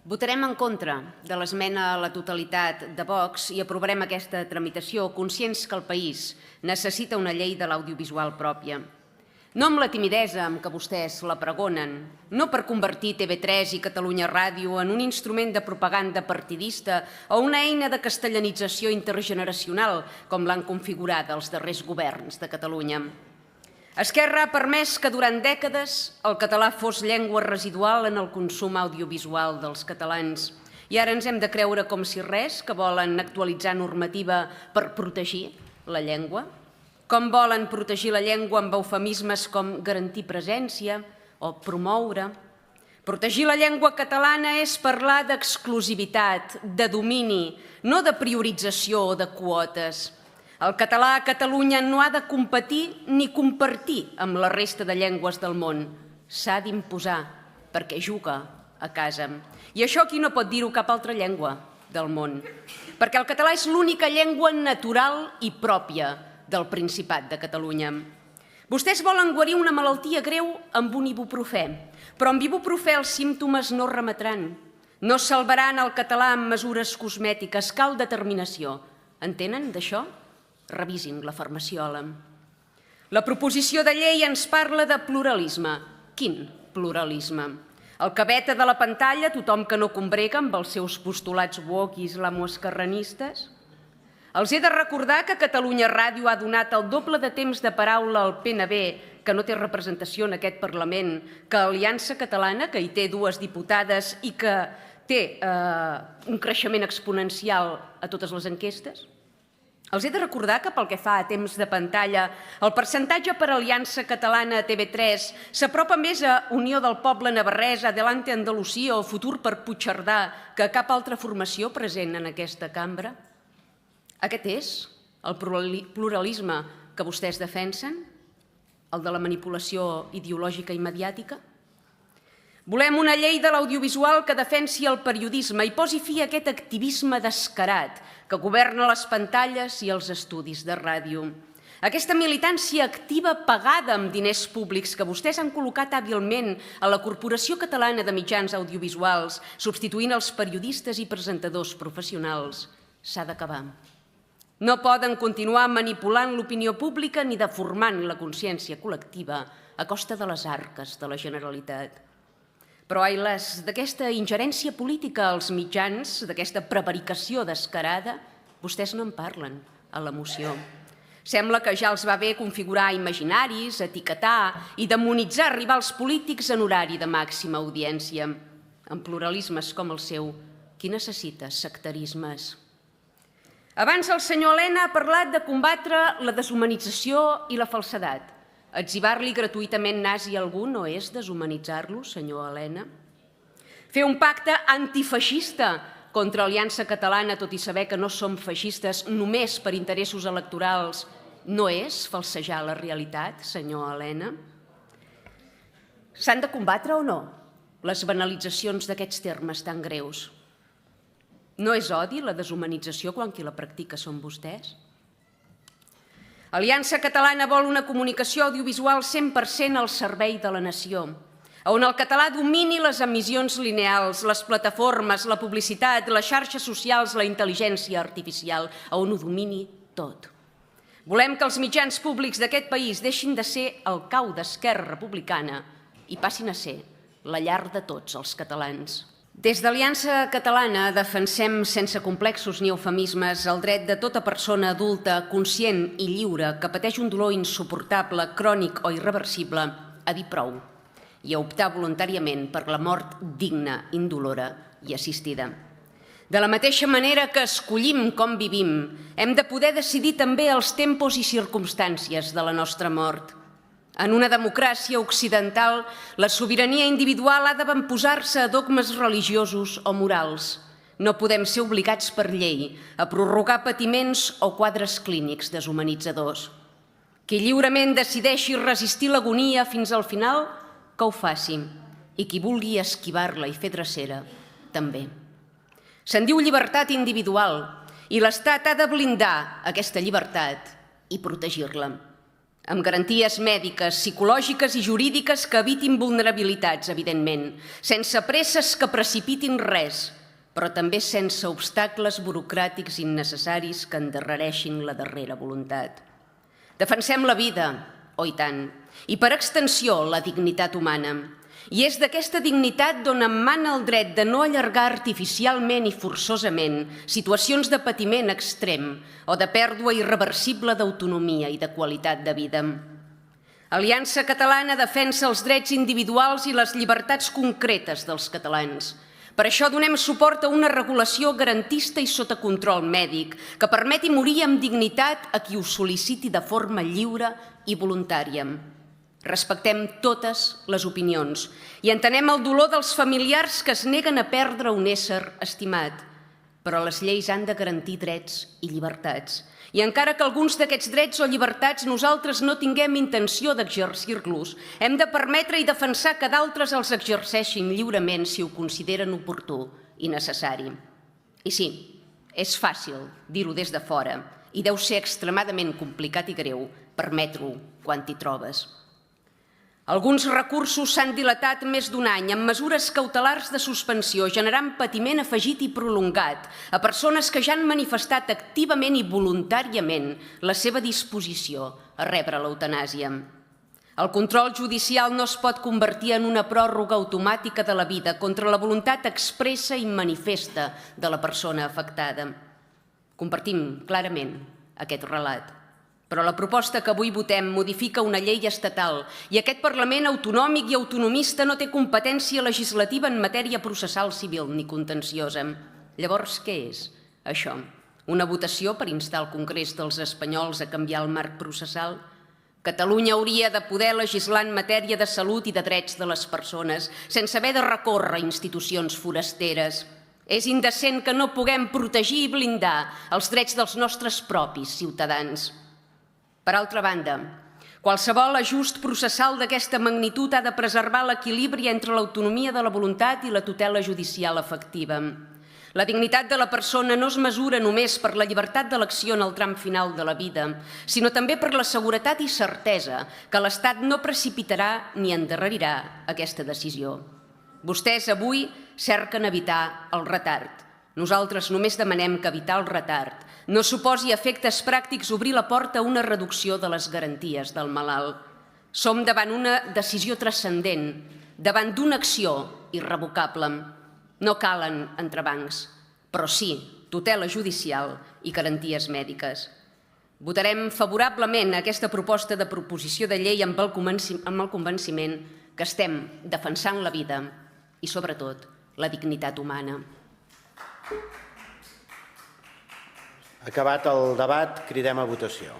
Votarem en contra de l'esmena a la totalitat de Vox i aprovarem aquesta tramitació conscients que el país necessita una llei de l'audiovisual pròpia. No amb la timidesa amb què vostès la pregonen, no per convertir TV3 i Catalunya Ràdio en un instrument de propaganda partidista o una eina de castellanització intergeneracional, com l'han configurat els darrers governs de Catalunya. Esquerra ha permès que durant dècades el català fos llengua residual en el consum audiovisual dels catalans. I ara ens hem de creure com si res, que volen actualitzar normativa per protegir la llengua. Com volen protegir la llengua amb eufemismes com garantir presència o promoure. Protegir la llengua catalana és parlar d'exclusivitat, de domini, no de priorització o de quotes. El català a Catalunya no ha de competir ni compartir amb la resta de llengües del món. S'ha d'imposar, perquè juga a casa. I això aquí no pot dir-ho cap altra llengua del món, perquè el català és l'única llengua natural i pròpia del Principat de Catalunya. Vostès volen guarir una malaltia greu amb un ibuprofè, però amb ibuprofè els símptomes no remetran. No salvaran el català amb mesures cosmètiques, cal determinació. Entenen d'això? Revisin la farmaciola. La proposició de llei ens parla de pluralisme. Quin pluralisme? El que veta de la pantalla tothom que no combrega amb els seus postulats woke i islamoesquerranistes? Els he de recordar que Catalunya Ràdio ha donat el doble de temps de paraula al PNB, que no té representació en aquest Parlament, que Aliança Catalana, que hi té 2 diputades i que té un creixement exponencial a totes les enquestes? Els he de recordar que pel que fa a temps de pantalla, el percentatge per Aliança Catalana a TV3 s'apropa més a Unió del Poble Navarrès, Adelante Andalusia o Futur per Puigcerdà que cap altra formació present en aquesta cambra. Aquest és el pluralisme que vostès defensen? El de la manipulació ideològica i mediàtica? Volem una llei de l'audiovisual que defensi el periodisme i posi fi a aquest activisme descarat que governa les pantalles i els estudis de ràdio. Aquesta militància activa pagada amb diners públics que vostès han col·locat hàbilment a la Corporació Catalana de Mitjans Audiovisuals, substituint els periodistes i presentadors professionals, s'ha d'acabar. No poden continuar manipulant l'opinió pública ni deformant la consciència col·lectiva a costa de les arques de la Generalitat. Però ai las, d'aquesta ingerència política als mitjans, d'aquesta prevaricació descarada, vostès no en parlen a la moció. Sembla que ja els va bé configurar imaginaris, etiquetar i demonitzar rivals polítics en horari de màxima audiència. En pluralismes com el seu, qui necessita sectarismes? Abans el senyor Elena ha parlat de combatre la deshumanització i la falsedat. Etzibar-li gratuïtament nazi a algú no és deshumanitzar-lo, senyor Elena? Fer un pacte antifeixista contra Aliança Catalana, tot i saber que no som feixistes només per interessos electorals, no és falsejar la realitat, senyor Elena? S'han de combatre o no les banalitzacions d'aquests termes tan greus? No és odi la deshumanització quan qui la practica són vostès? Aliança Catalana vol una comunicació audiovisual 100% al servei de la nació, on el català domini les emissions lineals, les plataformes, la publicitat, les xarxes socials, la intel·ligència artificial, on ho domini tot. Volem que els mitjans públics d'aquest país deixin de ser el cau d'Esquerra Republicana i passin a ser la llar de tots els catalans. Des d'Aliança Catalana defensem sense complexos ni eufemismes el dret de tota persona adulta, conscient i lliure que pateix un dolor insuportable, crònic o irreversible a dir prou i a optar voluntàriament per la mort digna, indolora i assistida. De la mateixa manera que escollim com vivim, hem de poder decidir també els tempos i circumstàncies de la nostra mort. En una democràcia occidental, la sobirania individual ha d'avantposar-se a dogmes religiosos o morals. No podem ser obligats per llei a prorrogar patiments o quadres clínics deshumanitzadors. Qui lliurement decideixi resistir l'agonia fins al final, que ho faci. I qui vulgui esquivar-la i fer drecera, també. Se'n diu llibertat individual i l'Estat ha de blindar aquesta llibertat i protegir-la. amb garanties mèdiques, psicològiques i jurídiques que evitin vulnerabilitats, evidentment, sense presses que precipitin res, però també sense obstacles burocràtics innecessaris que endarrereixin la darrera voluntat. Defensem la vida, oh i tant, i per extensió la dignitat humana. I és d'aquesta dignitat d'on emana el dret de no allargar artificialment i forçosament situacions de patiment extrem o de pèrdua irreversible d'autonomia i de qualitat de vida. Aliança Catalana defensa els drets individuals i les llibertats concretes dels catalans. Per això donem suport a una regulació garantista i sota control mèdic que permeti morir amb dignitat a qui ho sol·liciti de forma lliure i voluntària. Respectem totes les opinions i entenem el dolor dels familiars que es neguen a perdre un ésser estimat, però les lleis han de garantir drets i llibertats. I encara que alguns d'aquests drets o llibertats nosaltres no tinguem intenció d'exercir-los, hem de permetre i defensar que d'altres els exerceixin lliurement si ho consideren oportú i necessari. I sí, és fàcil dir-ho des de fora i deu ser extremadament complicat i greu permetre-ho quan t'hi trobes. Alguns recursos s'han dilatat més d'un any amb mesures cautelars de suspensió, generant patiment afegit i prolongat a persones que ja han manifestat activament i voluntàriament la seva disposició a rebre l'eutanàsia. El control judicial no es pot convertir en una pròrroga automàtica de la vida contra la voluntat expressa i manifesta de la persona afectada. Compartim clarament aquest relat. Però la proposta que avui votem modifica una llei estatal i aquest Parlament autonòmic i autonomista no té competència legislativa en matèria processal civil ni contenciosa. Llavors, què és això? Una votació per instar el Congrés dels espanyols a canviar el marc processal? Catalunya hauria de poder legislar en matèria de salut i de drets de les persones sense haver de recórrer a institucions forasteres. És indecent que no puguem protegir i blindar els drets dels nostres propis ciutadans. Per altra banda, qualsevol ajust processal d'aquesta magnitud ha de preservar l'equilibri entre l'autonomia de la voluntat i la tutela judicial efectiva. La dignitat de la persona no es mesura només per la llibertat d'elecció en el tram final de la vida, sinó també per la seguretat i certesa que l'Estat no precipitarà ni endarrerirà aquesta decisió. Vostès avui cerquen evitar el retard. Nosaltres només demanem que evitar el retard no suposi efectes pràctics obrir la porta a una reducció de les garanties del malalt. Som davant una decisió transcendent, davant d'una acció irrevocable. No calen entrebancs, però sí tutela judicial i garanties mèdiques. Votarem favorablement a aquesta proposta de proposició de llei amb el convenciment que estem defensant la vida i, sobretot, la dignitat humana. Acabat el debat, cridem a votació.